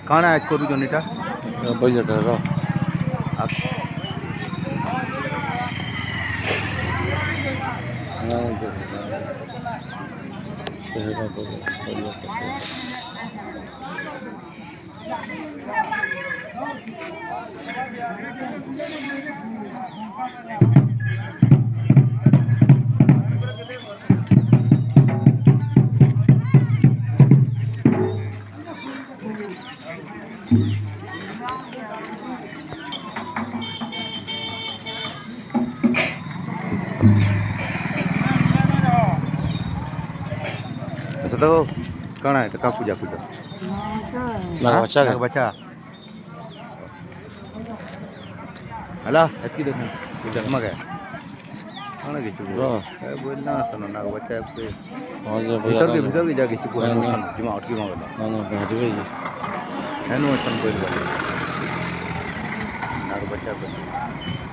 କାଣା ଆଜ କରୁଛନ୍ ଏଇଟା ବଇଯାଟା ର तो काना है का पूजा पूजा बच्चा बच्चा हला एतकी देखो ये चश्मा है काना के चुप है बोलना सुनो ना बच्चा पे भीतर के जाके चुप है नो दिमाग अटकी मांगला ना ना हटवे जी है नो सन बोल वाले ना बच्चा पे